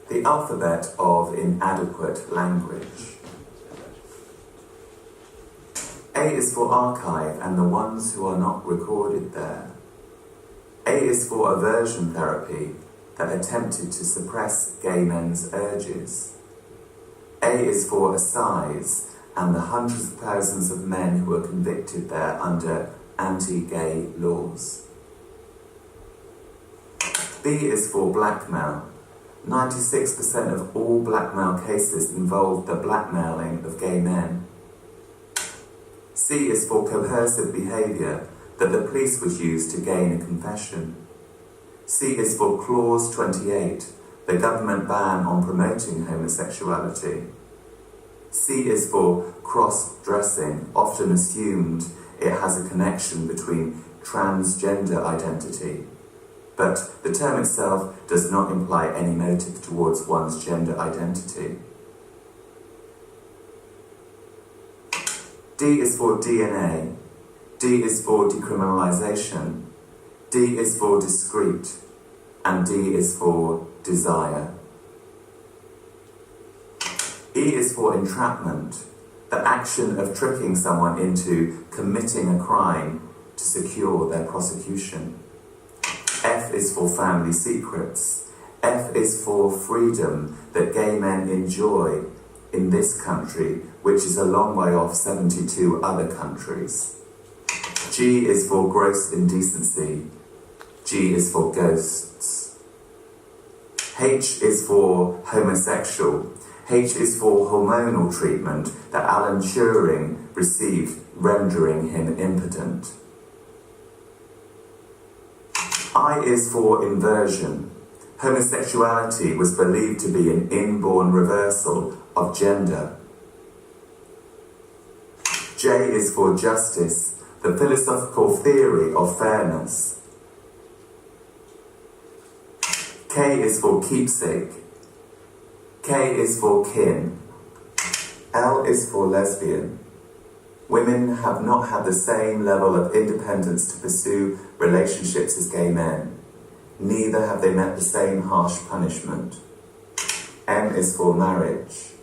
The alphabet of inadequate language. A is for archive and the ones who are not recorded there. A is for aversion therapy that attempted to suppress gay men's urges. A is for assize and the hundreds of thousands of men who were convicted there under anti-gay laws. B is for blackmail. 96% of all blackmail cases involve the blackmailing of gay men. C is for coercive behaviour that the police would use to gain a confession. C is for Clause 28, the government ban on promoting homosexuality. C is for cross-dressing, often assumed it has a connection between transgender identity. But the term itself does not imply any motive towards one's gender identity. D is for DNA. D is for decriminalisation. D is for discreet. And D is for desire. E is for entrapment, the action of tricking someone into committing a crime to secure their prosecution. F is for family secrets. F is for freedom that gay men enjoy in this country, which is a long way off 72 other countries. G is for gross indecency. G is for ghosts. H is for homosexual. H is for hormonal treatment that Alan Turing received, rendering him impotent. I is for inversion. Homosexuality was believed to be an inborn reversal of gender. J is for justice, the philosophical theory of fairness. K is for keepsake. K is for kin. L is for lesbian. Women have not had the same level of independence to pursue relationships as gay men. Neither have they met the same harsh punishment. M is for marriage.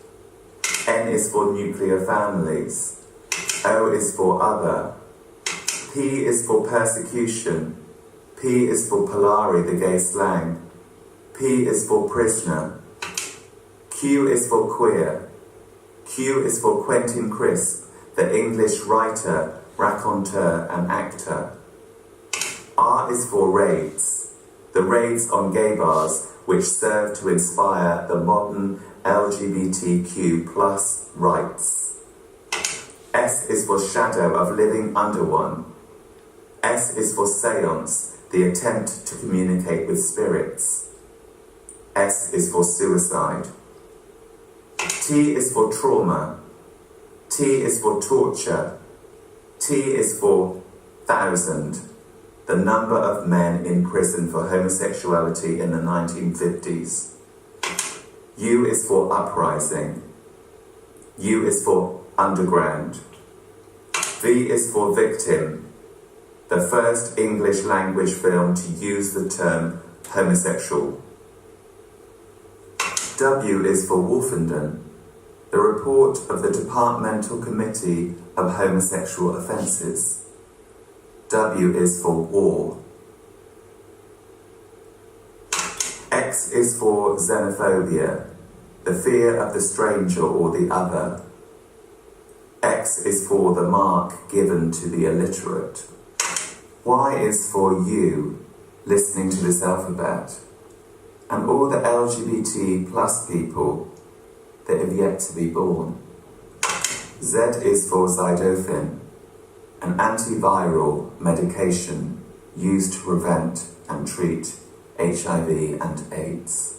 N is for nuclear families. O is for other. P is for persecution. P is for Polari, the gay slang. P is for prisoner. Q is for queer. Q is for Quentin Crisp, the English writer, raconteur and actor. R is for raids, the raids on gay bars which serve to inspire the modern LGBTQ plus rights. S is for shadow of living under one. S is for seance, the attempt to communicate with spirits. S is for suicide. T is for trauma. T is for torture. T is for 1,000, the number of men in prison for homosexuality in the 1950s. U is for uprising. U is for underground. V is for victim, the first English language film to use the term homosexual. W is for Wolfenden, the report of the Departmental Committee of Homosexual Offences. W is for war. X is for xenophobia, the fear of the stranger or the other. X is for the mark given to the illiterate. Y is for you, listening to this alphabet, and all the LGBT plus people that have yet to be born. Z is for Zydophine, an antiviral medication used to prevent and treat HIV and AIDS.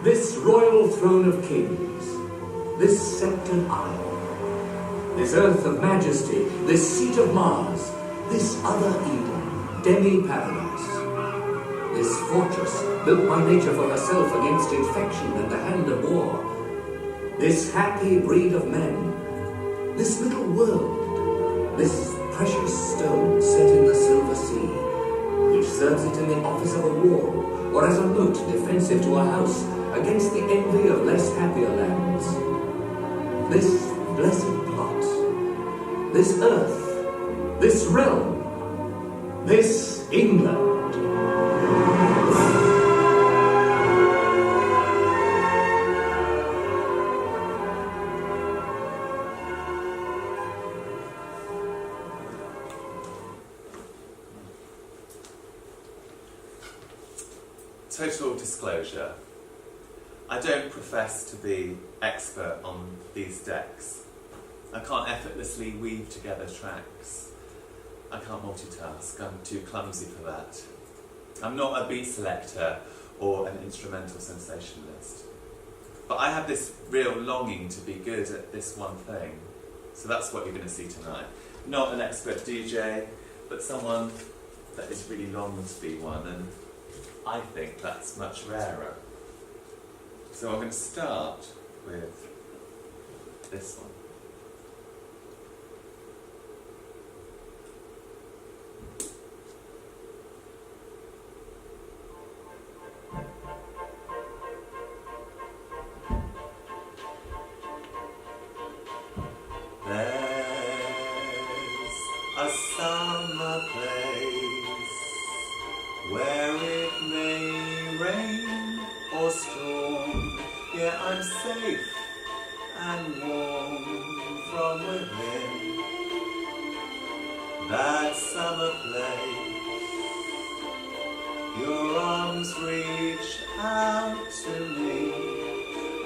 This royal throne of kings, this sceptred isle, this earth of majesty, this seat of Mars, this other Eden, demi-paradise, this fortress built by nature for herself against infection and the hand of war, this happy breed of men, this little world, this precious stone set in the silver sea, which serves it in the office of a wall, or as a moat defensive to a house against the envy of less happier lands. This blessed plot, this earth, this realm, this England. Total disclosure, I don't profess to be expert on these decks. I can't effortlessly weave together tracks. I can't multitask, I'm too clumsy for that. I'm not a beat selector or an instrumental sensationalist. But I have this real longing to be good at this one thing. So that's what you're going to see tonight. Not an expert DJ, but someone that is really longing to be one, and I think that's much rarer. So I'm going to start with this one. There's a summer place where it may rain or storm, yet I'm safe and warm from within that summer place. Your arms reach out to me,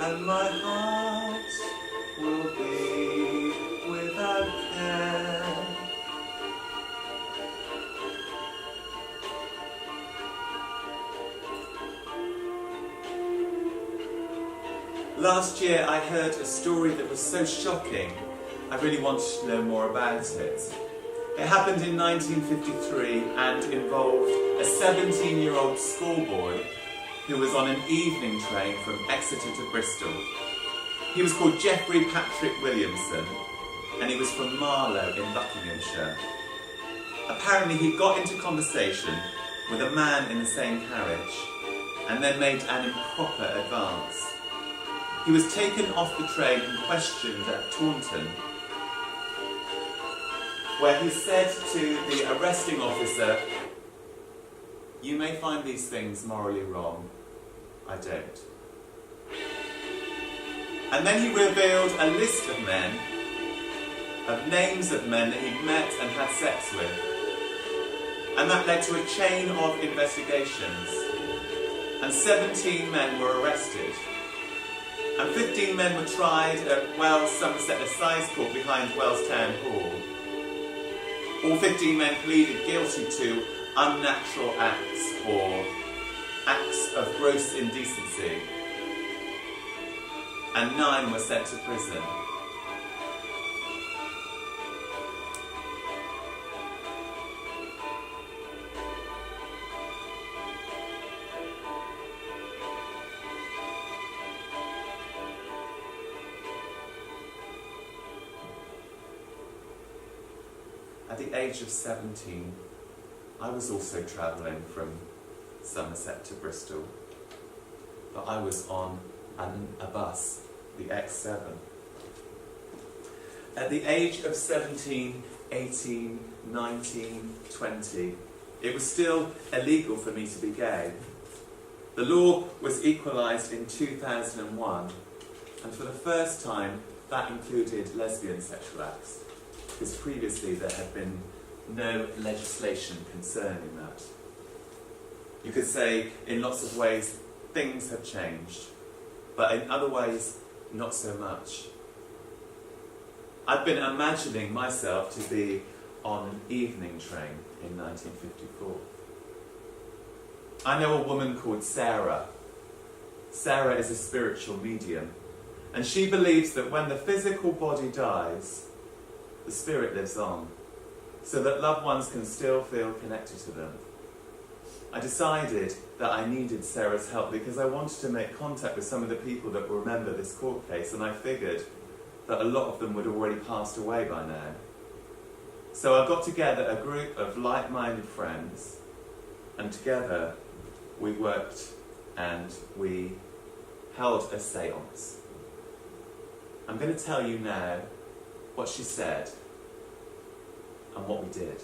and my heart will be without care. Last year I heard a story that was so shocking, I really wanted to know more about it. It happened in 1953 and involved a 17-year-old schoolboy who was on an evening train from Exeter to Bristol. He was called Geoffrey Patrick Williamson, and he was from Marlow in Buckinghamshire. Apparently he got into conversation with a man in the same carriage and then made an improper advance. He was taken off the train and questioned at Taunton, where he said to the arresting officer, "You may find these things morally wrong, I don't." And then he revealed a list of men, of names of men that he'd met and had sex with. And that led to a chain of investigations. And 17 men were arrested. And 15 men were tried at Wells Somerset Assize Court behind Wells Town Hall. All 15 men pleaded guilty to unnatural acts or acts of gross indecency. And 9 were sent to prison. At the age of 17, I was also travelling from Somerset to Bristol, but I was on a bus, the X7. At the age of 17, 18, 19, 20, it was still illegal for me to be gay. The law was equalised in 2001, and for the first time that included lesbian sexual acts, because previously there had been no legislation concerning that. You could say, in lots of ways, things have changed, but in other ways, not so much. I've been imagining myself to be on an evening train in 1954. I know a woman called Sarah Sarah is a spiritual medium, and she believes that when the physical body dies, the spirit lives on, so that loved ones can still feel connected to them. I decided that I needed Sarah's help because I wanted to make contact with some of the people that will remember this court case, and I figured that a lot of them would have already passed away by now. So I got together a group of like-minded friends, and together we worked and we held a séance. I'm going to tell you now what she said and what we did.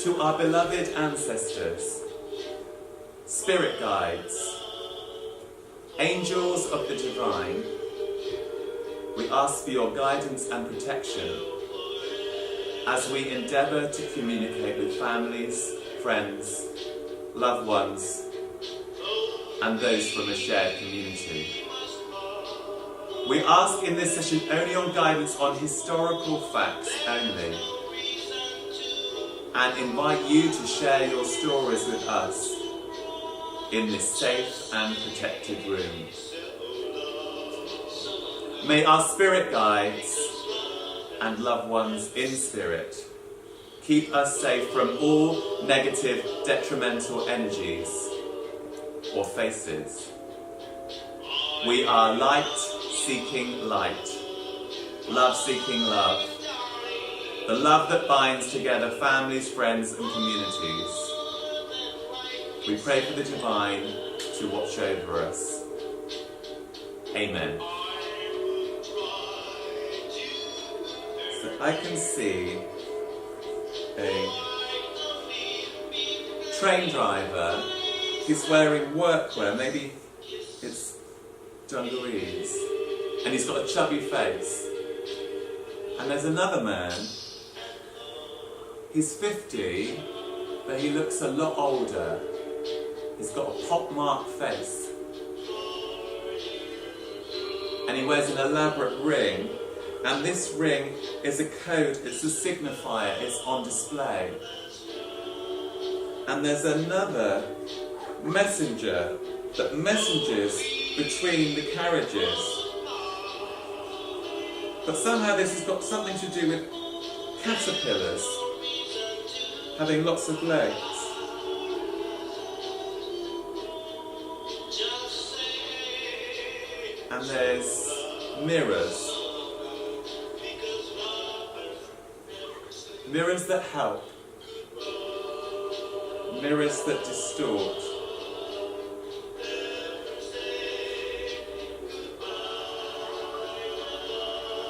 To our beloved ancestors, spirit guides, angels of the divine, we ask for your guidance and protection as we endeavour to communicate with families, friends, loved ones, and those from a shared community. We ask in this session only on guidance on historical facts only, and invite you to share your stories with us in this safe and protected room. May our spirit guides and loved ones in spirit keep us safe from all negative, detrimental energies or faces. We are light seeking light, love seeking love, the love that binds together families, friends and communities. We pray for the divine to watch over us. Amen. So I can see a train driver. He's wearing workwear, maybe it's dungarees, and he's got a chubby face. And there's another man. He's 50, but he looks a lot older. He's got a pockmarked face. And he wears an elaborate ring. And this ring is a code, it's a signifier, it's on display. And there's another messenger that messages between the carriages. But somehow this has got something to do with caterpillars having lots of legs. And there's mirrors. Mirrors that help. Mirrors that distort.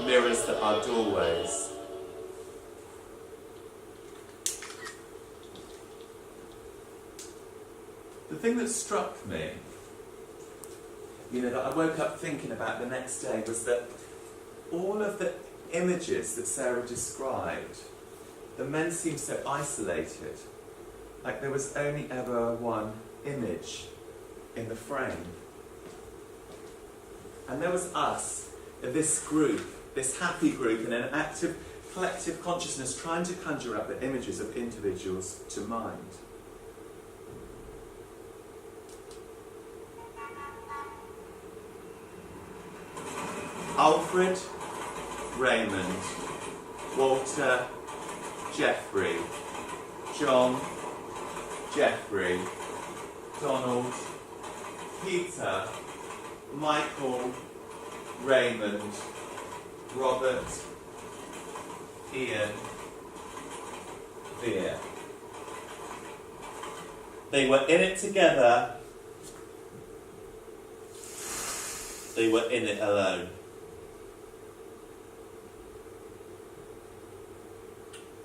Mirrors that are doorways. The thing that struck me, that I woke up thinking about the next day, was that all of the images that Sarah described, the men seemed so isolated, like there was only ever one image in the frame. And there was us, this group, this happy group, in an active collective consciousness trying to conjure up the images of individuals to mind. Alfred, Raymond, Walter, Geoffrey, John, Geoffrey, Donald, Peter, Michael, Raymond, Robert, Ian, Vera. They were in it together. They were in it alone.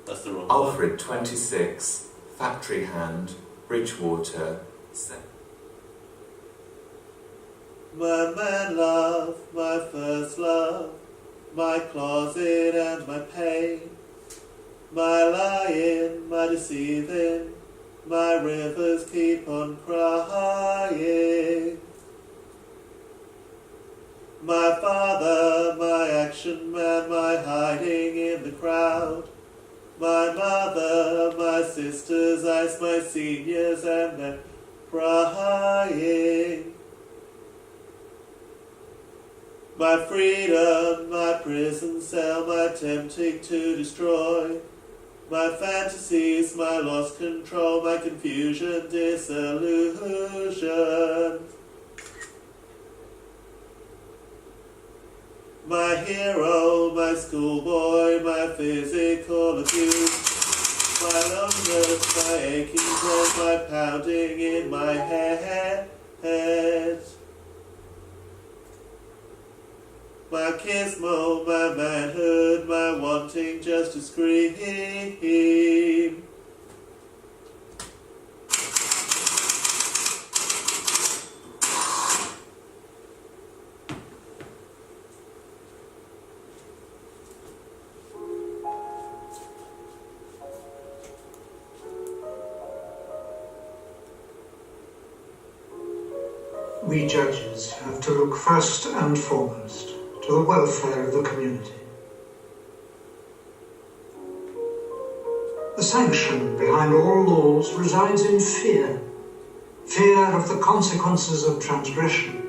That's the wrong Alfred, one. 26, factory hand, Bridgewater, 7. My man love, my first love, my closet and my pain, my lying, my deceiving, my rivers keep on crying. My father, seniors and they're crying. My freedom, my prison cell, my tempting to destroy. My fantasies, my lost control, my confusion, disillusion. My hero, my schoolboy, my physical abuse. My loneliness, my aching brain, my pounding in my head. My kismo, my manhood, my wanting just to scream. We judges have to look first and foremost to the welfare of the community. The sanction behind all laws resides in fear. Fear of the consequences of transgression.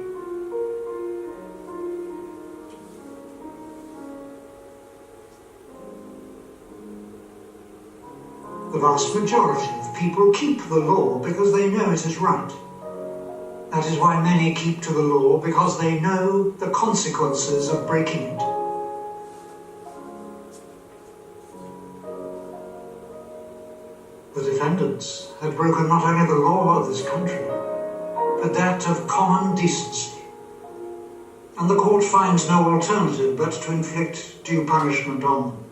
The vast majority of people keep the law because they know it is right. That is why many keep to the law, because they know the consequences of breaking it. The defendants had broken not only the law of this country, but that of common decency. And the court finds no alternative but to inflict due punishment on them.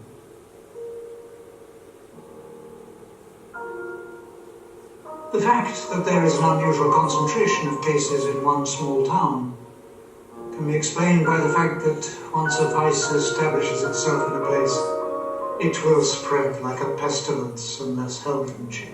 The fact that there is an unusual concentration of cases in one small town can be explained by the fact that once a vice establishes itself in a place, it will spread like a pestilence unless held in check.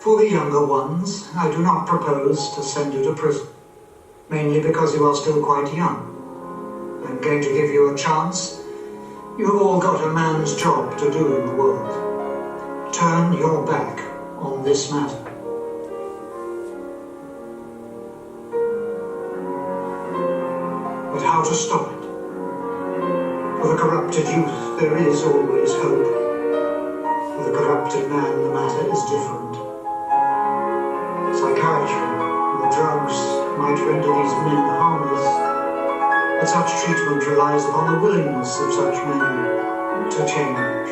For the younger ones, I do not propose to send you to prison, mainly because you are still quite young. I'm going to give you a chance. You have all got a man's job to do in the world. Turn your back on this matter. But how to stop it? For the corrupted youth, there is always hope. For the corrupted man, the matter is different. Psychiatry and the drugs might render these men harmless, but such treatment relies upon the willingness of such men to change.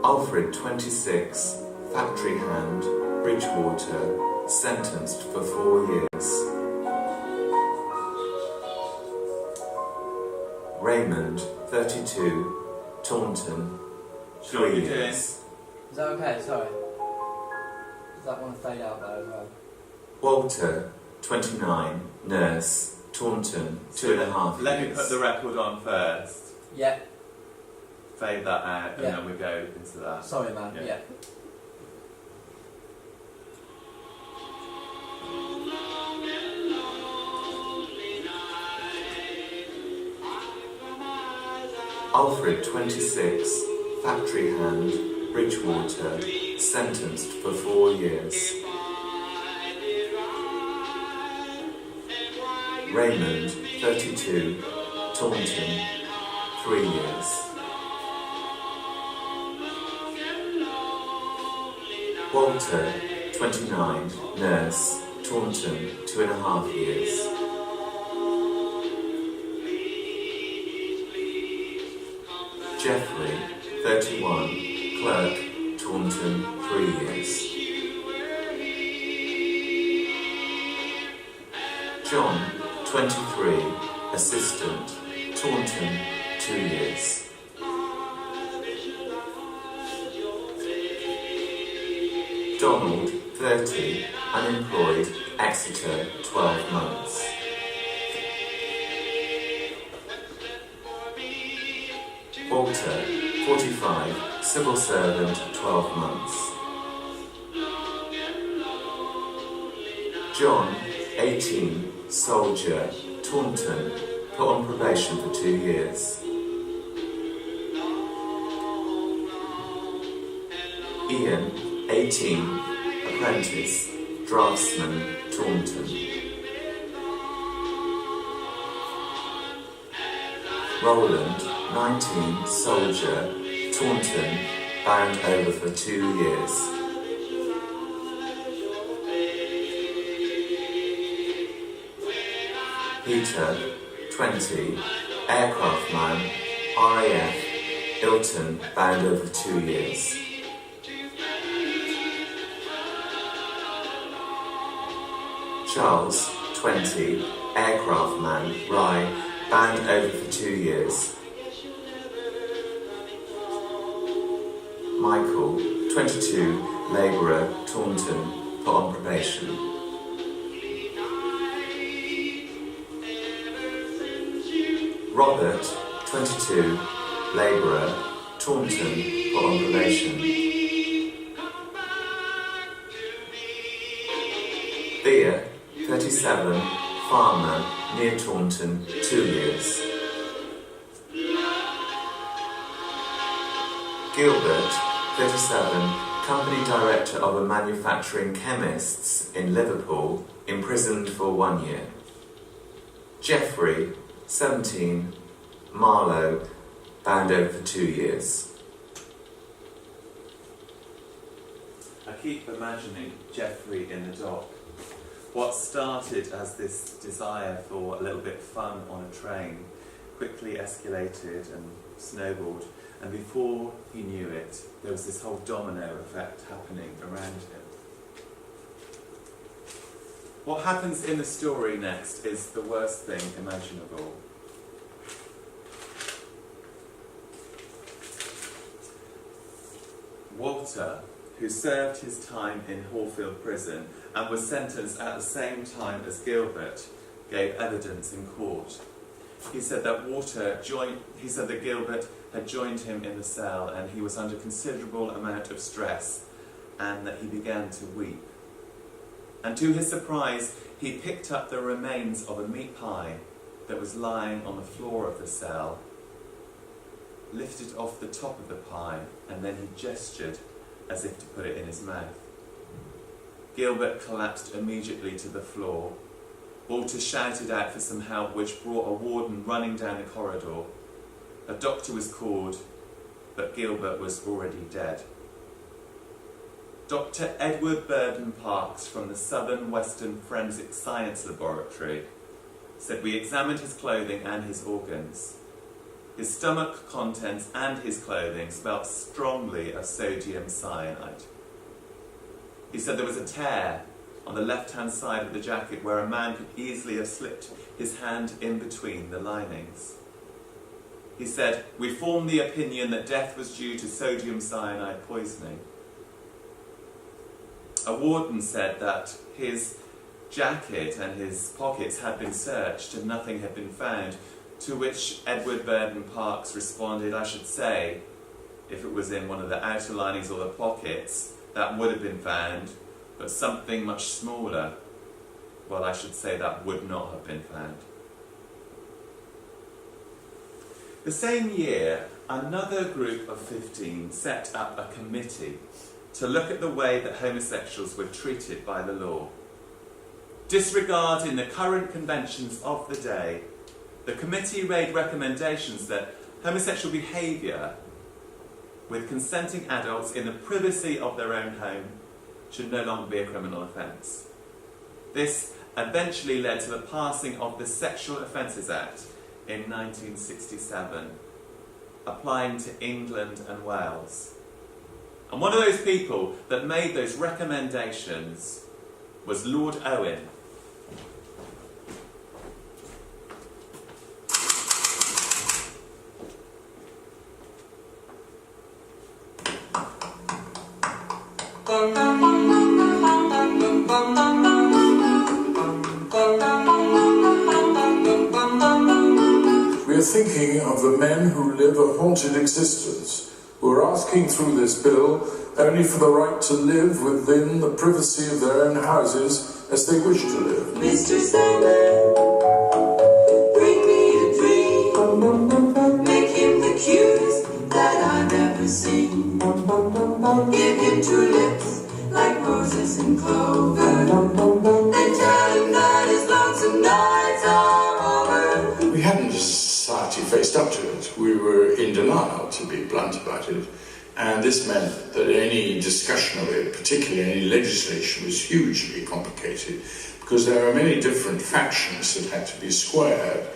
Alfred, 26, factory hand, Bridgewater, sentenced for 4 years. Raymond, 32, Taunton, 3 years. Is that okay? Sorry. Does that want to fade out there as well? Walter, 29, nurse, Taunton, 2.5 years. Let me put the record on first. Yeah. Fade that out and Yeah. then we go into that. Sorry, man. Yeah. Yeah. Alfred, 26, factory hand, Bridgewater, sentenced for 4 years. Raymond, 32, Taunton, 3 years. Walter, 29, nurse, Taunton, 2.5 years. Jeffrey, 31, clerk, Taunton, 3 years. John, 23, assistant, Taunton, 2 years. Donald, 30, unemployed, Exeter, 12 months. Walter, 45, civil servant, 12 months. John, 18, soldier, Taunton, put on probation for 2 years. Ian, 18, apprentice, draftsman, Taunton. Roland, 19, soldier, Taunton, bound over for 2 years. Peter, 20, aircraft man, RAF, Ilton, bound over 2 years. Charles, 20, aircraft man, Rye, bound over for 2 years. Michael, 22, labourer, Taunton, put on probation. Robert, 22, labourer, Taunton, put on probation. Thea, 37, farmer, near Taunton, 2 years. Gilbert, 37, company director of a manufacturing chemists in Liverpool, imprisoned for 1 year. Geoffrey, 17, Marlow, bound over for 2 years. I keep imagining Geoffrey in the dock. What started as this desire for a little bit of fun on a train quickly escalated and snowballed, and before he knew it, there was this whole domino effect happening around him. What happens in the story next is the worst thing imaginable. Walter, who served his time in Hallfield Prison and was sentenced at the same time as Gilbert, gave evidence in court. He said that Gilbert had joined him in the cell and he was under considerable amount of stress and that he began to weep. And to his surprise, he picked up the remains of a meat pie that was lying on the floor of the cell, lifted off the top of the pie, and then he gestured as if to put it in his mouth. Gilbert collapsed immediately to the floor. Walter shouted out for some help, which brought a warden running down the corridor. A doctor was called, but Gilbert was already dead. Dr. Edward Burden Parks from the Southern Western Forensic Science Laboratory said, "We examined his clothing and his organs. His stomach contents and his clothing smelled strongly of sodium cyanide." He said there was a tear on the left-hand side of the jacket where a man could easily have slipped his hand in between the linings. He said, "We formed the opinion that death was due to sodium cyanide poisoning." A warden said that his jacket and his pockets had been searched and nothing had been found, to which Edward Burden Parks responded, "I should say, if it was in one of the outer linings or the pockets, that would have been found, but something much smaller, well, I should say that would not have been found." The same year, another group of 15 set up a committee to look at the way that homosexuals were treated by the law. Disregarding the current conventions of the day, the committee made recommendations that homosexual behaviour with consenting adults in the privacy of their own home should no longer be a criminal offence. This eventually led to the passing of the Sexual Offences Act in 1967, applying to England and Wales. And one of those people that made those recommendations was Lord Owen. We are thinking of the men who live a haunted existence, who are asking through this bill only for the right to live within the privacy of their own houses as they wish to live. Mr. Sandman, bring me a dream. Make him the cutest that I've ever seen. Give him two lips like roses and clover. And tell him that his lonesome nights are over. We hadn't, as a society, faced up to it. We were in denial, to be blunt about it. And this meant that any discussion of it, particularly any legislation, was hugely complicated because there are many different factions that had to be squared.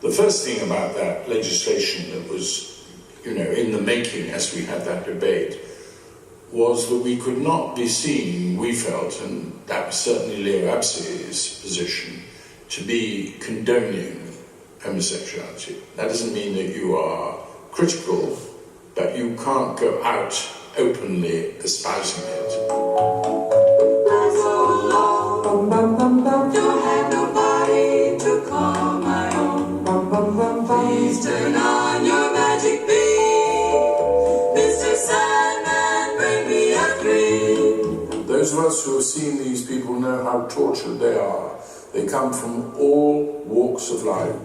The first thing about that legislation that was, in the making as we had that debate was that we could not be seen, we felt, and that was certainly Leo Abse's position, to be condoning homosexuality. That doesn't mean that you are critical, but you can't go out openly espousing it. I'm so alone, don't have nobody to call my own. Please turn on your magic beam. Mr. Sandman, bring me a dream. Those of us who have seen these people know how tortured they are. They come from all walks of life.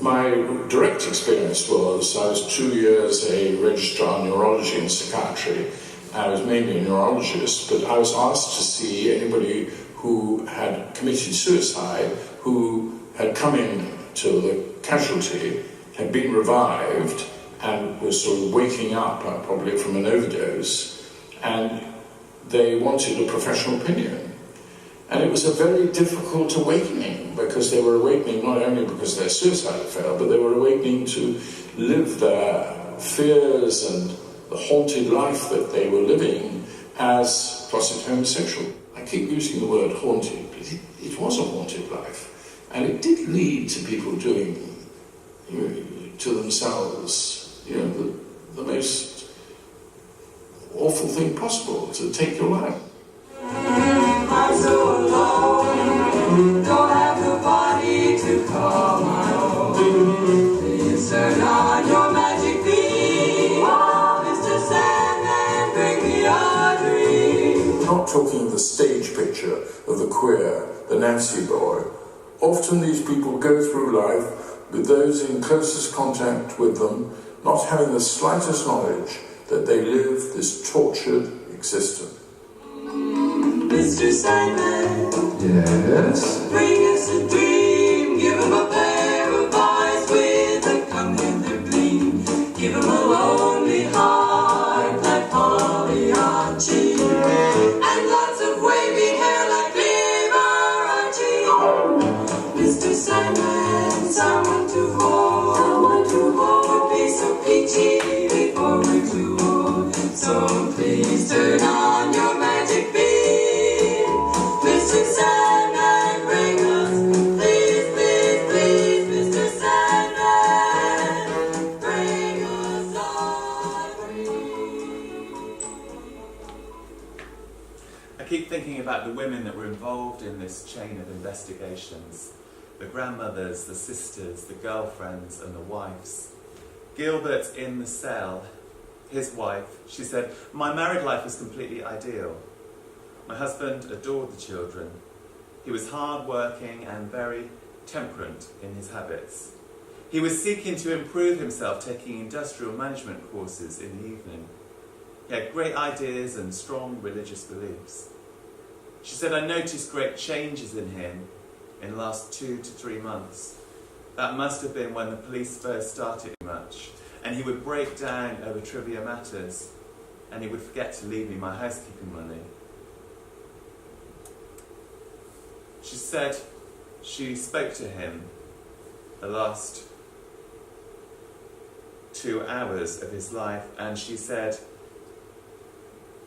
My direct experience was I was 2 years a registrar in neurology and psychiatry. I was mainly a neurologist, but I was asked to see anybody who had committed suicide, who had come in to the casualty, had been revived, and was sort of waking up, probably from an overdose, and they wanted a professional opinion. And it was a very difficult awakening, because they were awakening not only because their suicide had failed, but they were awakening to live their fears and the haunted life that they were living as closeted homosexual. I keep using the word haunted, but it was a haunted life. And it did lead to people doing to themselves the most awful thing possible, to take your life. I'm so alone, don't have nobody to call my own. Please turn on your magic beam. Mr. Sandman, bring me a dream. We're not talking of the stage picture of the queer, the Nancy boy. Often these people go through life with those in closest contact with them not having the slightest knowledge that they live this tortured existence. Mr. Sandman, Yes? bring us a dream. Give him a pair of eyes with a come hither gleam. Give him a lonely heart like Pagliacci, and lots of wavy hair like Liberace. Mr. Sandman, someone to hold, would be so peachy before we're too old. So please turn on your magic beam. Mr. Sandman, bring us, please, Mr. Sandman, bring us a dream. I keep thinking about the women that were involved in this chain of investigations. The grandmothers, the sisters, the girlfriends and the wives. Gilbert in the cell, his wife, she said, "My married life was completely ideal. My husband adored the children. He was hard-working and very temperate in his habits. He was seeking to improve himself, taking industrial management courses in the evening. He had great ideas and strong religious beliefs." She said, "I noticed great changes in him in the last 2 to 3 months. That must have been when the police first started much, and he would break down over trivia matters, and he would forget to leave me my housekeeping money." She said She spoke to him the last 2 hours of his life, and she said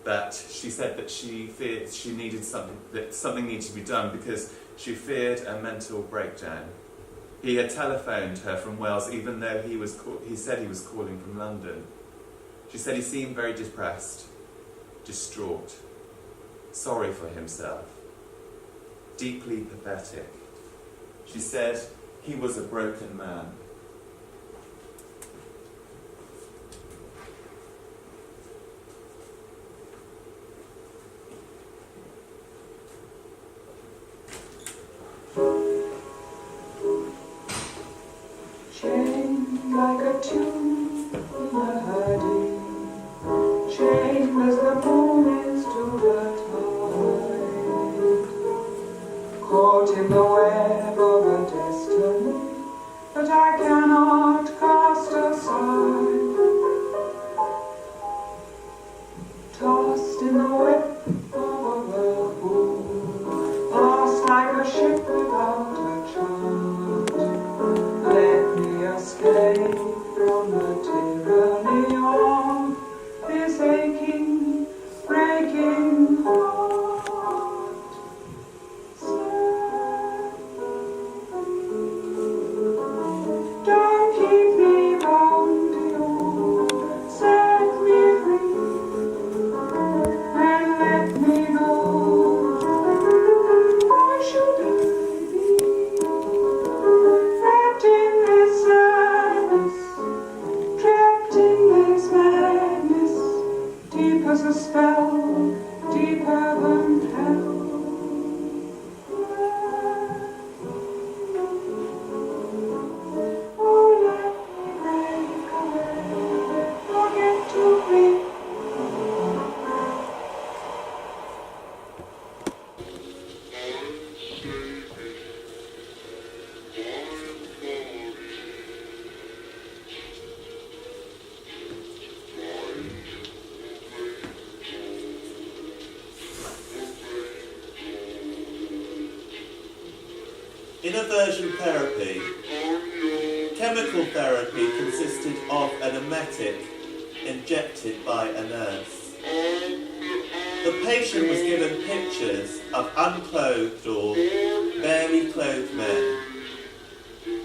that she feared she needed something needed to be done because she feared a mental breakdown. He had telephoned her from Wales, even though he said he was calling from London. She said he seemed very depressed, distraught, sorry for himself, deeply pathetic. She said he was a broken man. Chained like a tune in a hurdy, chained as the moon is to the tide, caught in the web of a destiny that I cannot cast aside, tossed in the whip of a whirlpool, lost like a ship without a chart. Let me escape from the tyranny of this aching, breaking heart. Don't keep me bound to you. Set me free and let me go. Why should I be trapped in this sadness, trapped in this madness, deep as a spell, deeper than hell? Oh, let me break away, forget to be. In aversion therapy, chemical therapy consisted of an emetic injected by a nurse. The patient was given pictures of unclothed or barely clothed men,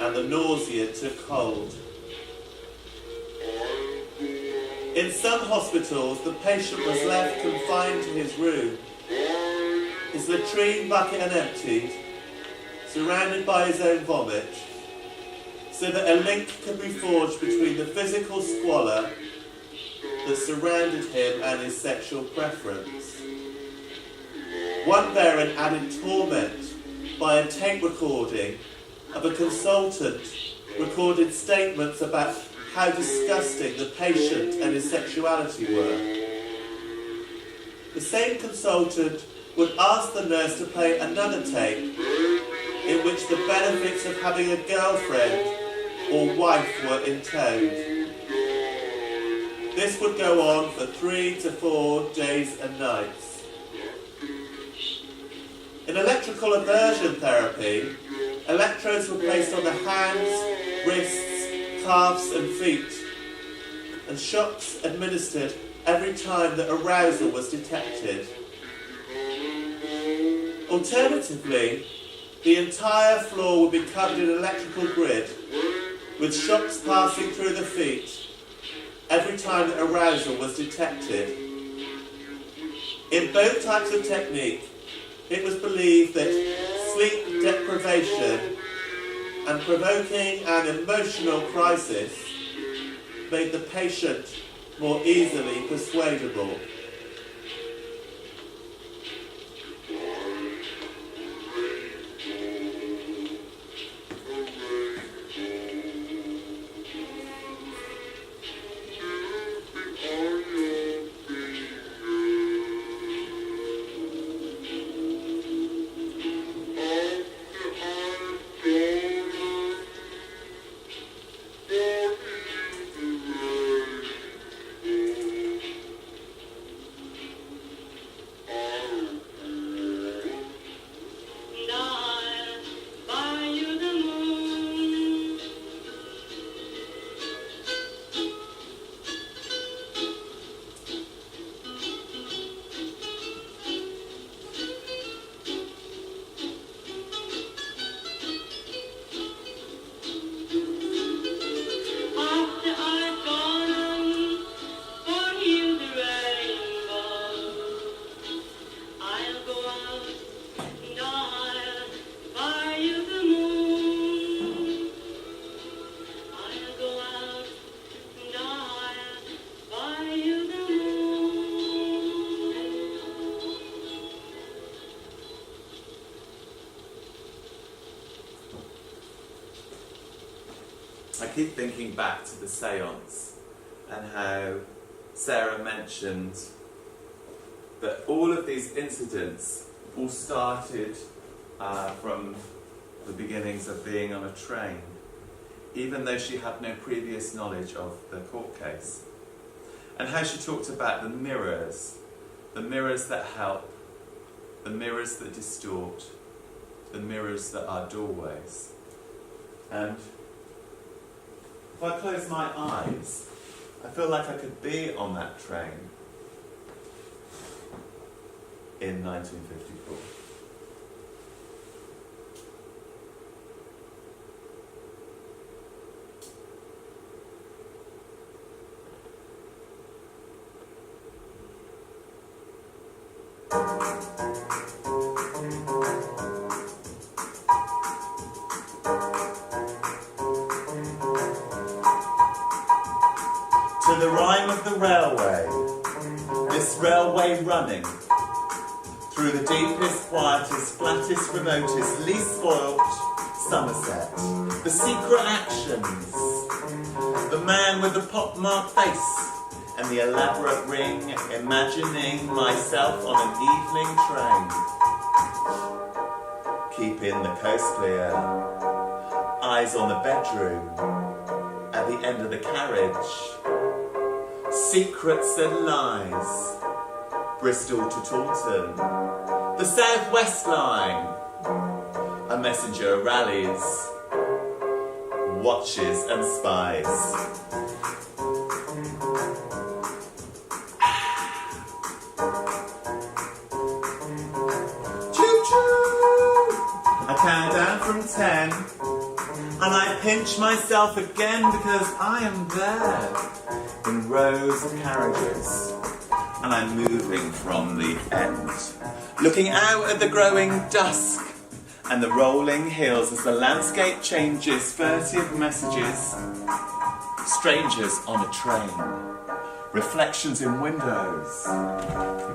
and the nausea took hold. In some hospitals, the patient was left confined to his room, his latrine bucket unemptied, surrounded by his own vomit, so that a link could be forged between the physical squalor that surrounded him and his sexual preference. One parent added torment by a tape recording of a consultant recorded statements about how disgusting the patient and his sexuality were. The same consultant would ask the nurse to play another tape in which the benefits of having a girlfriend or wife were intoned. This would go on for 3 to 4 days and nights. In electrical aversion therapy, electrodes were placed on the hands, wrists, calves and feet, and shocks administered every time that arousal was detected. Alternatively, the entire floor would be covered in electrical grid, with shocks passing through the feet every time that arousal was detected. In both types of technique, it was believed that sleep deprivation and provoking an emotional crisis made the patient more easily persuadable. keep thinking back to the seance and how Sarah mentioned that all of these incidents all started from the beginnings of being on a train, even though she had no previous knowledge of the court case. And how she talked about the mirrors that help, the mirrors that distort, the mirrors that are doorways. And if I close my eyes, I feel like I could be on that train in 1954. To the rhyme of the railway, this railway running through the deepest, quietest, flattest, remotest, least spoilt Somerset. The secret actions, the man with the pockmarked face and the elaborate ring, imagining myself on an evening train. Keeping the coast clear, eyes on the bedroom, at the end of the carriage. Secrets and lies, Bristol to Taunton, the South West line, a messenger rallies, watches and spies. Choo-choo! I count down from 10, and I pinch myself again because I am there. In rows of carriages, and I'm moving from the end, looking out at the growing dusk and the rolling hills as the landscape changes, furtive messages, strangers on a train, reflections in windows,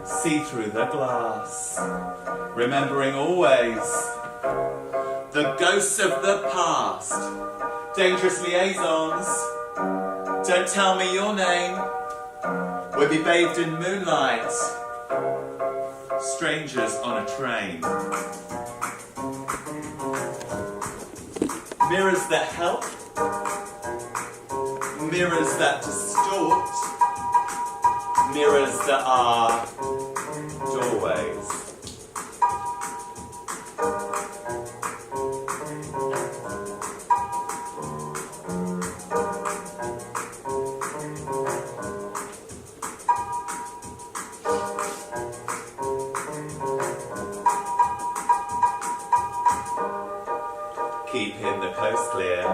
see through the glass, remembering always the ghosts of the past, dangerous liaisons. Don't tell me your name. We'll be bathed in moonlight. Strangers on a train. Mirrors that help. Mirrors that distort. Mirrors that are doorways. Keeping the coast clear,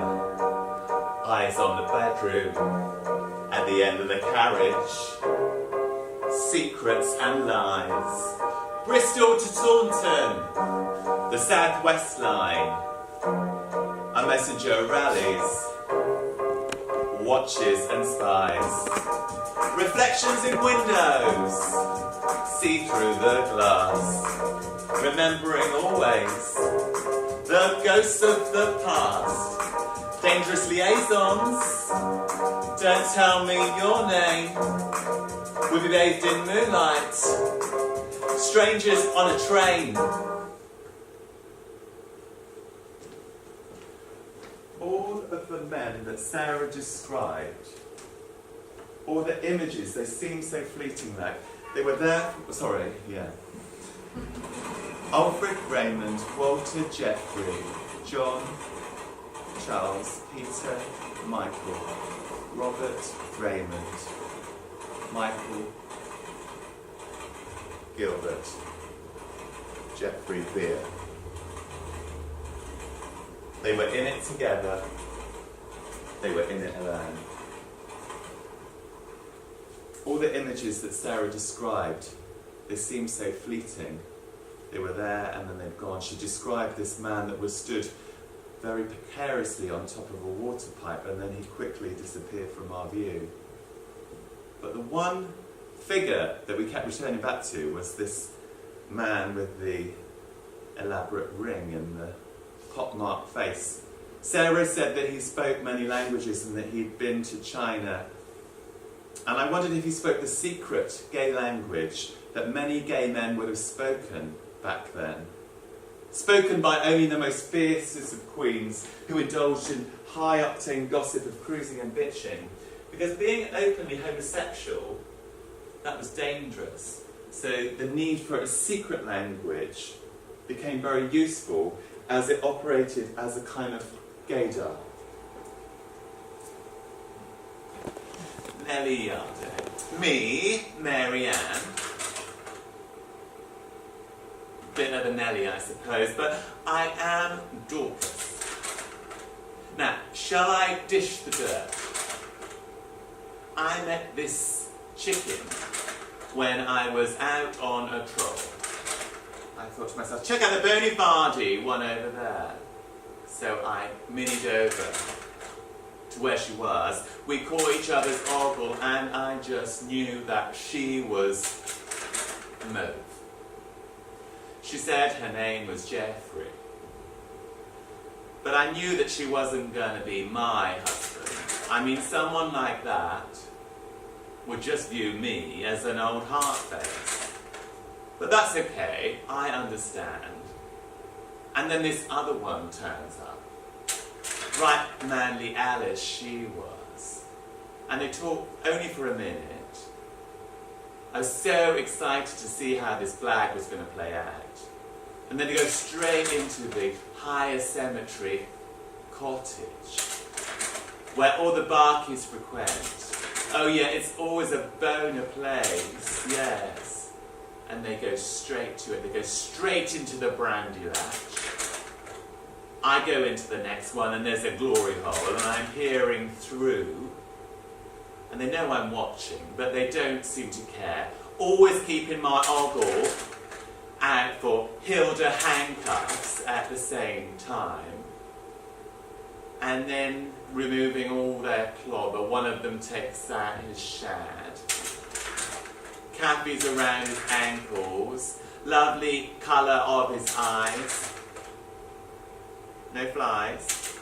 eyes on the bedroom, at the end of the carriage, secrets and lies, Bristol to Taunton, the South West line, a messenger rallies, watches and spies, reflections in windows, see through the glass, remembering always the ghosts of the past, dangerous liaisons, don't tell me your name, we'll be bathed in moonlight, strangers on a train. All of the men that Sarah described, all the images, they seem so fleeting, like they were there, Alfred, Raymond, Walter, Geoffrey, John, Charles, Peter, Michael, Robert, Raymond, Michael, Gilbert, Geoffrey Beer. They were in it together, they were in it alone. All the images that Sarah described, they seem so fleeting. They were there and then they'd gone. She described this man that was stood very precariously on top of a water pipe and then he quickly disappeared from our view. But the one figure that we kept returning back to was this man with the elaborate ring and the pockmarked face Sarah said that he spoke many languages and that he'd been to China. And I wondered if he spoke the secret gay language that many gay men would have spoken back then. Spoken by only the most fiercest of queens who indulged in high-octane gossip of cruising and bitching. Because being openly homosexual, that was dangerous. So the need for a secret language became very useful as it operated as a kind of gaydar. Nellie Yardo. Me, Mary Ann. Bit of a Nelly, I suppose, but I am Dorcas. Now, shall I dish the dirt? I met this chicken when I was out on a troll. I thought to myself, check out the Bony Vardy one over there. So I minied over to where she was. We caught each other's ogle, and I just knew that she was Mauve. She said her name was Jeffrey. But I knew that she wasn't going to be my husband. I mean, someone like that would just view me as an old heart-face. But that's okay, I understand. And then this other one turns up. Right manly Alice she was. And they talked only for a minute. I was so excited to see how this blag was going to play out. And then they go straight into the higher cemetery cottage, where all the Barkeys frequent. Oh yeah, it's always a boner place, yes. And they go straight to it. They go straight into the brandy latch. I go into the next one, and there's a glory hole, and I'm peering through. And they know I'm watching, but they don't seem to care. Always keeping my ogle out for Hilda handcuffs at the same time. And then removing all their clother. One of them takes out his shad. Cappies around his ankles. Lovely colour of his eyes. No flies.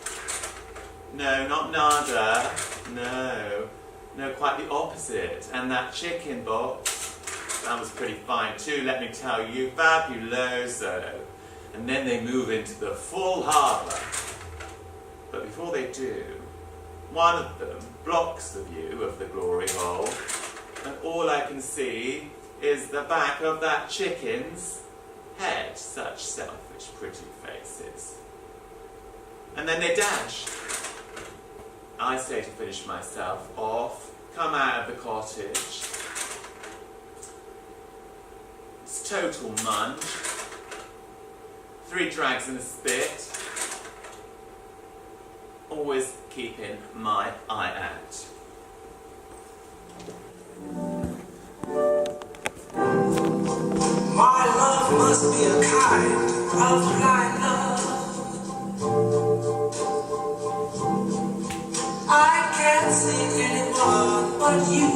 No, not nada. No. No, quite the opposite. And that chicken box, that was pretty fine too, let me tell you. Fabuloso. And then they move into the full harbour. But before they do, one of them blocks the view of the glory hole, and all I can see is the back of that chicken's head. Such selfish, pretty faces. And then they dash. I stay to finish myself off, come out of the cottage. It's total munch. 3 drags and a spit. Always keeping my eye out. My love must be a kind of blind love. I can't see anyone but you.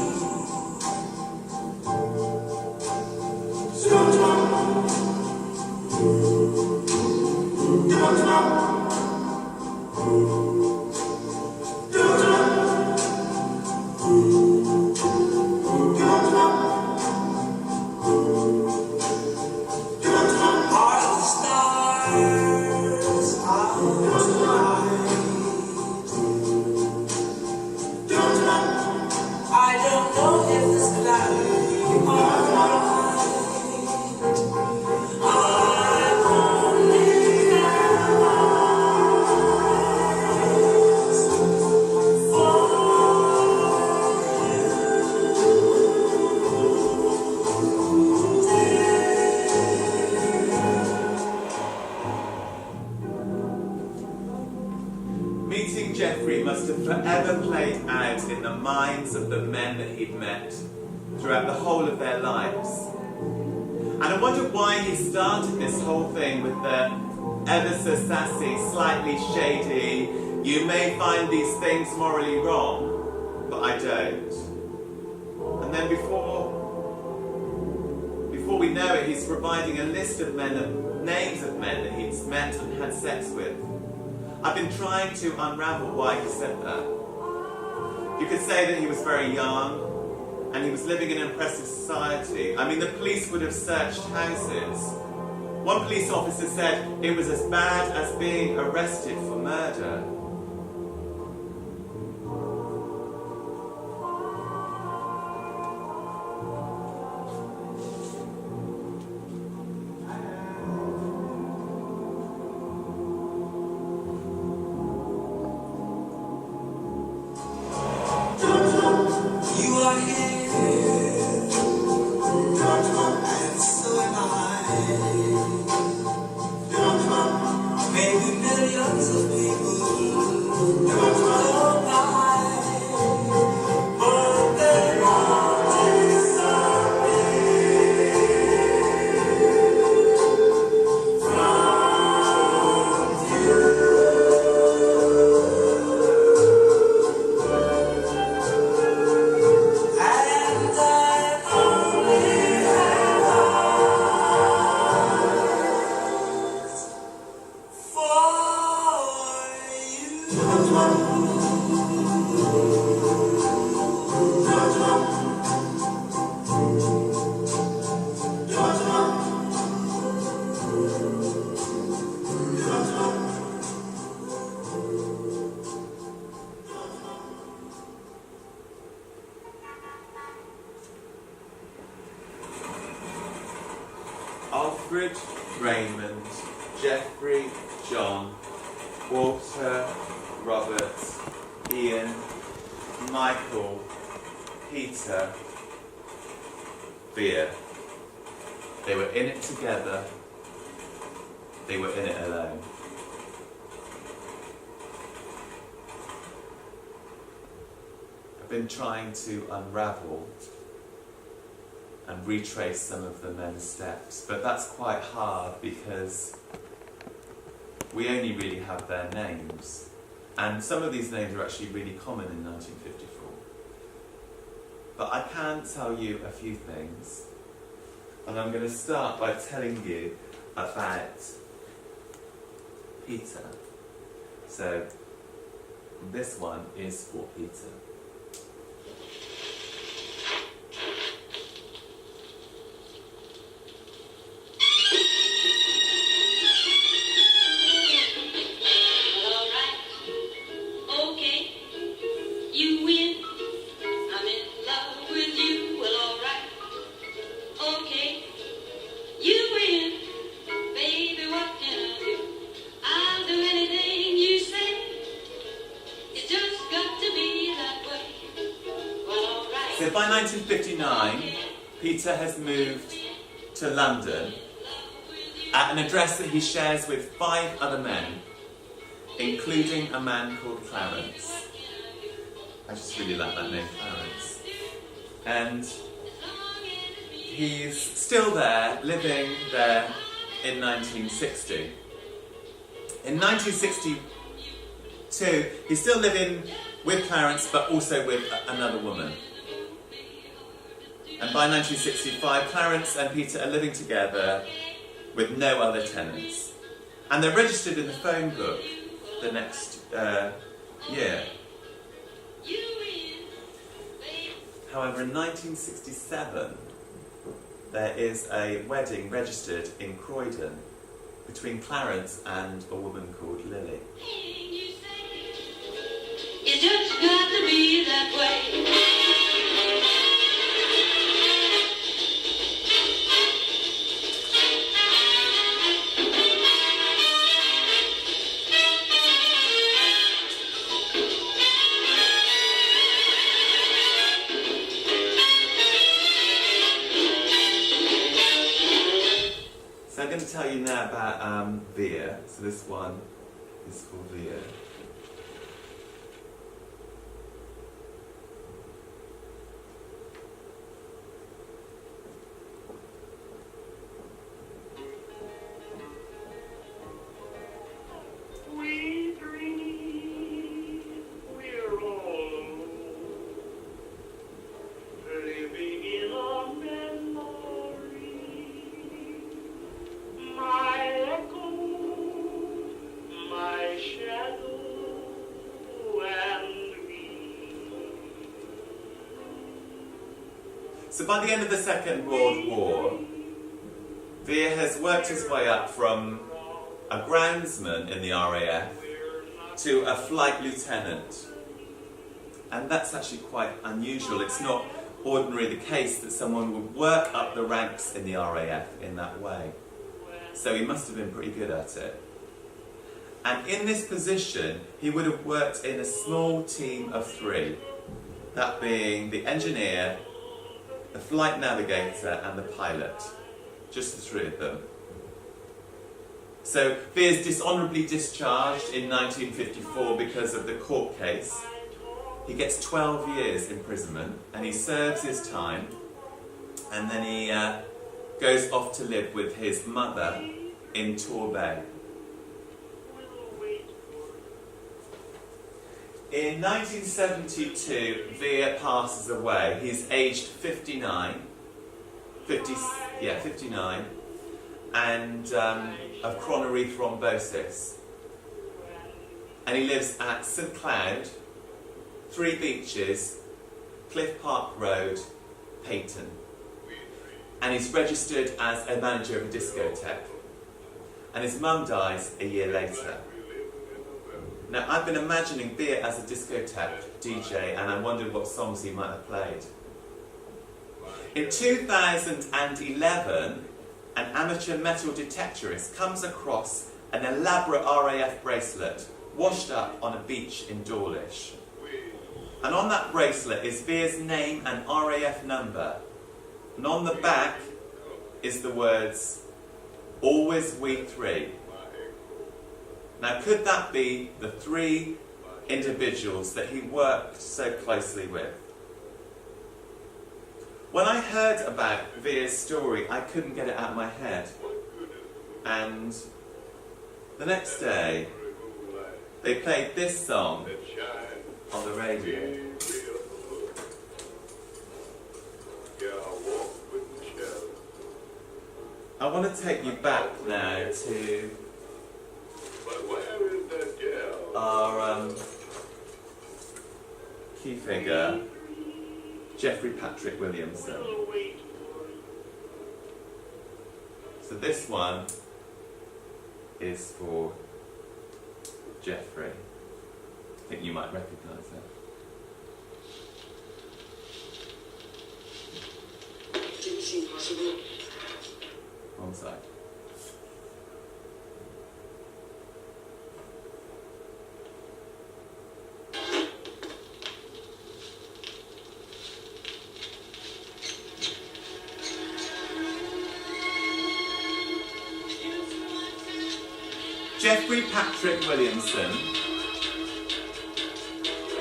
Meeting Jeffrey must have forever played out in the minds of the men that he'd met throughout the whole of their lives. And I wonder why he started this whole thing with the ever so sassy, slightly shady, you may find these things morally wrong, but I don't. And then before we know it, he's providing a list of men, names of men that he's met and had sex with. I've been trying to unravel why he said that. You could say that he was very young and he was living in an oppressive society. I mean, the police would have searched houses. One police officer said it was as bad as being arrested for murder. You are here, and so am I. Maybe millions of people go by, but they won't disappear from you. And I only have eyes for Alfred, Raymond, Geoffrey, John, Walter, Robert, Ian, Michael, Peter, Vere. They were in it together. They were in it alone. I've been trying to unravel and retrace some of the men's steps, but that's quite hard because we only really have their names, and some of these names are actually really common in 1954. But I can tell you a few things, and I'm going to start by telling you about Peter. So this one is for Peter. So by 1959, Peter has moved to London at an address that he shares with 5 other men, including a man called Clarence. I just really like that name, Clarence. And he's still there, living there in 1960. In 1962, he's still living with Clarence, but also with another woman. And by 1965, Clarence and Peter are living together with no other tenants. And they're registered in the phone book the next year. However, in 1967, there is a wedding registered in Croydon between Clarence and a woman called Lily. It's just got to be that way. So I'm going to tell you now about Vere. So this one is for Vere. We dream we're all living in a memory. My echo, my shadow. So by the end of the Second World War, Vere has worked his way up from a groundsman in the RAF to a flight lieutenant. And that's actually quite unusual. It's not ordinarily the case that someone would work up the ranks in the RAF in that way. So he must have been pretty good at it. And in this position, he would have worked in a small team of 3. That being the engineer, the flight navigator and the pilot. Just the 3 of them. So Vere's dishonourably discharged in 1954 because of the court case. He gets 12 years imprisonment and he serves his time, and then he goes off to live with his mother in Torbay. In 1972, Vere passes away. He's aged 59, and of coronary thrombosis. And he lives at St Cloud, 3 Beaches, Cliff Park Road, Peyton. And he's registered as a manager of a discotheque. And his mum dies a year later. Now, I've been imagining Vere as a discotheque DJ, and I wondered what songs he might have played. In 2011, an amateur metal detectorist comes across an elaborate RAF bracelet washed up on a beach in Dawlish. And on that bracelet is Vere's name and RAF number. And on the back is the words, "Always we 3." Now, could that be the 3 individuals that he worked so closely with? When I heard about Vere's story, I couldn't get it out of my head. And the next day, they played this song on the radio. I want to take you back now to our key figure, Geoffrey Patrick Williamson. So this one is for Geoffrey. I think you might recognise it. Didn't seem possible. One side. Geoffrey Patrick Williamson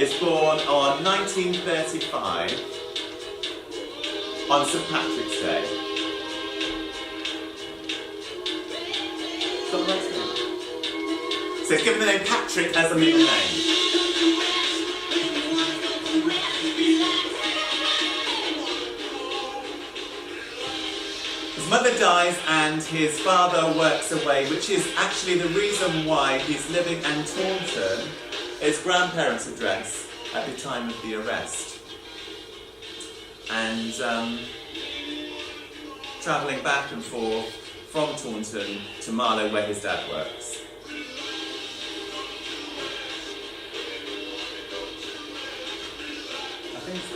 is born on 1935 on St Patrick's Day. So he's given the name Patrick as a middle name. His mother dies and his father works away, which is actually the reason why he's living in Taunton, his grandparents' address at the time of the arrest. And travelling back and forth from Taunton to Marlow, where his dad works. I think so.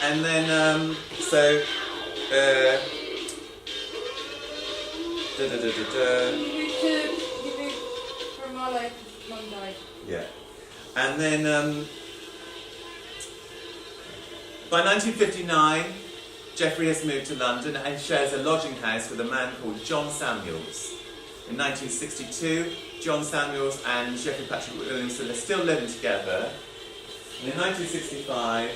And then, He moved from Marlow because Mum died. Yeah. And then, by 1959, Geoffrey has moved to London and shares a lodging house with a man called John Samuels. In 1962, John Samuels and Geoffrey Patrick Williamson are still living together. And in 1965,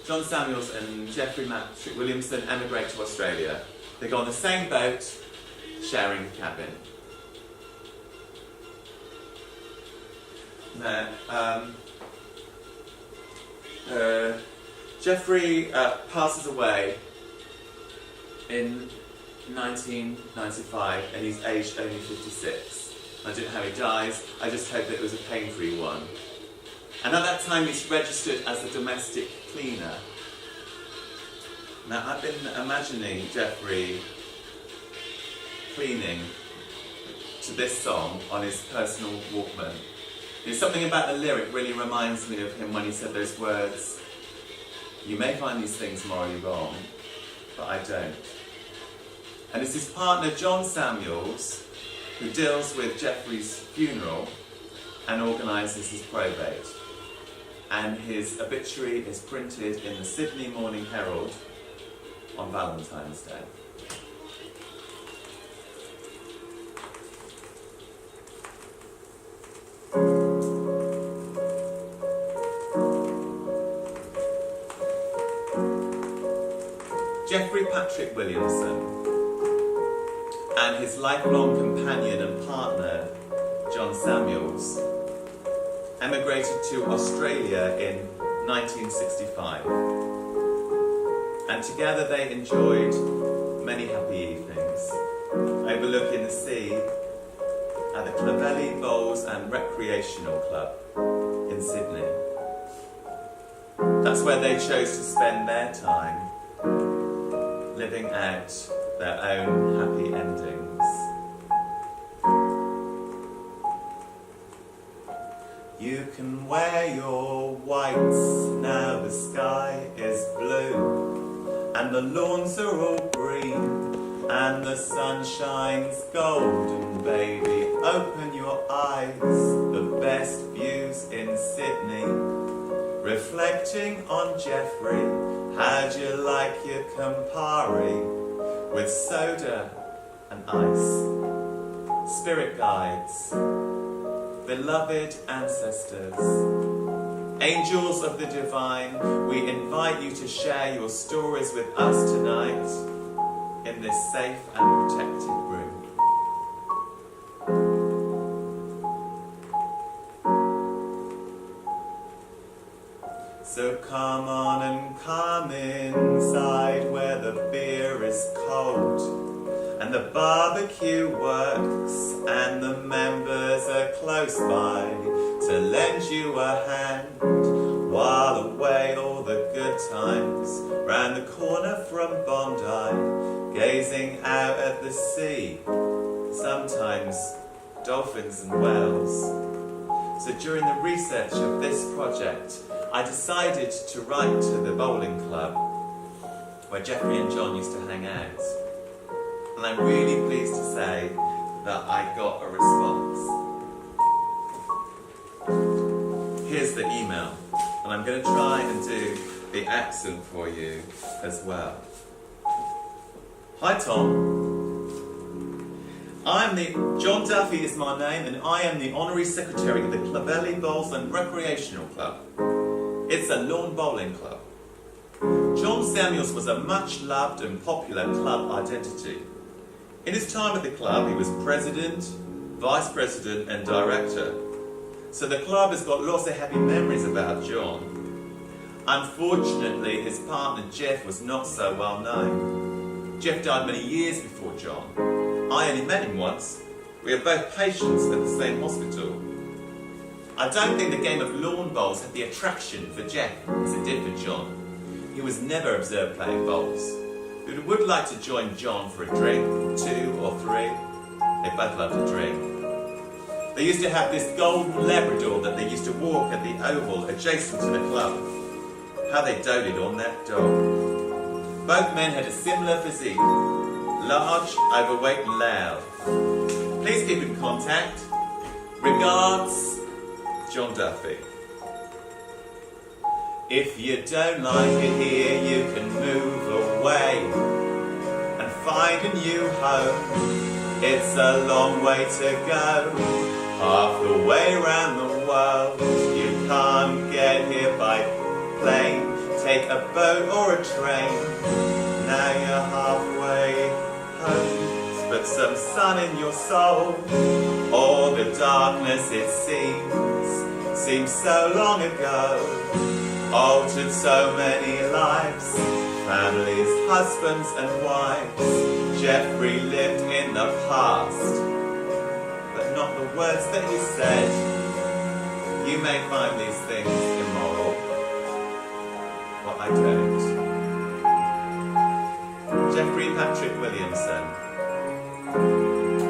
John Samuels and Geoffrey Patrick Williamson emigrate to Australia. They go on the same boat, sharing the cabin. Now, Geoffrey passes away in 1995 and he's aged only 56. I don't know how he dies, I just hope that it was a pain-free one. And at that time he's registered as a domestic cleaner. Now I've been imagining Geoffrey cleaning to this song on his personal Walkman. There's something about the lyric really reminds me of him when he said those words, "You may find these things morally wrong, but I don't." And it's his partner John Samuels who deals with Geoffrey's funeral and organises his probate. And his obituary is printed in the Sydney Morning Herald on Valentine's Day. Geoffrey Patrick Williamson and his lifelong companion and partner, John Samuels, emigrated to Australia in 1965. And together they enjoyed many happy evenings, overlooking the sea at the Clovelly Bowls and Recreational Club in Sydney. That's where they chose to spend their time, living out their own happy endings. You can wear your whites, now the sky is blue, and the lawns are all green, and the sun shines golden, baby. Open your eyes, the best views in Sydney, reflecting on Geoffrey. How'd you like your Campari with soda and ice? Spirit guides, beloved ancestors, angels of the divine, we invite you to share your stories with us tonight in this safe and protected room. So come on and come inside where the beer is cold and the barbecue works and the members are close by to lend you a hand, while away all the good times round the corner from Bondi, gazing out at the sea, sometimes dolphins and whales. So during the research of this project, I decided to write to the bowling club where Geoffrey and John used to hang out. And I'm really pleased to say that I got a response. Here's the email, and I'm going to try and do the accent for you as well. Hi Tom. John Duffy is my name, and I am the Honorary Secretary of the Clovelly Bowls and Recreational Club. It's a lawn bowling club. John Samuels was a much-loved and popular club identity. In his time at the club, he was president, vice president and director. So the club has got lots of happy memories about John. Unfortunately, his partner Jeff was not so well known. Jeff died many years before John. I only met him once. We were both patients at the same hospital. I don't think the game of lawn bowls had the attraction for Jeff as it did for John. He was never observed playing bowls. But would like to join John for a drink, 2 or 3. They both loved to drink. They used to have this golden Labrador that they used to walk at the oval adjacent to the club. How they doted on that dog. Both men had a similar physique. Large, overweight and loud. Please keep in contact. Regards, John Duffy. If you don't like it here, you can move away and find a new home. It's a long way to go, half the way around the world. You can't get here by plane, take a boat or a train. Now you're halfway home, put some sun in your soul. All the darkness it seems so long ago. altered so many lives, families, husbands and wives. Jeffrey lived in the past, but not the words that he said. You may find these things immoral, but I don't. Jeffrey Patrick Williamson,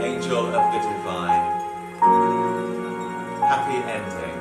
Angel of the Divine. Happy ending.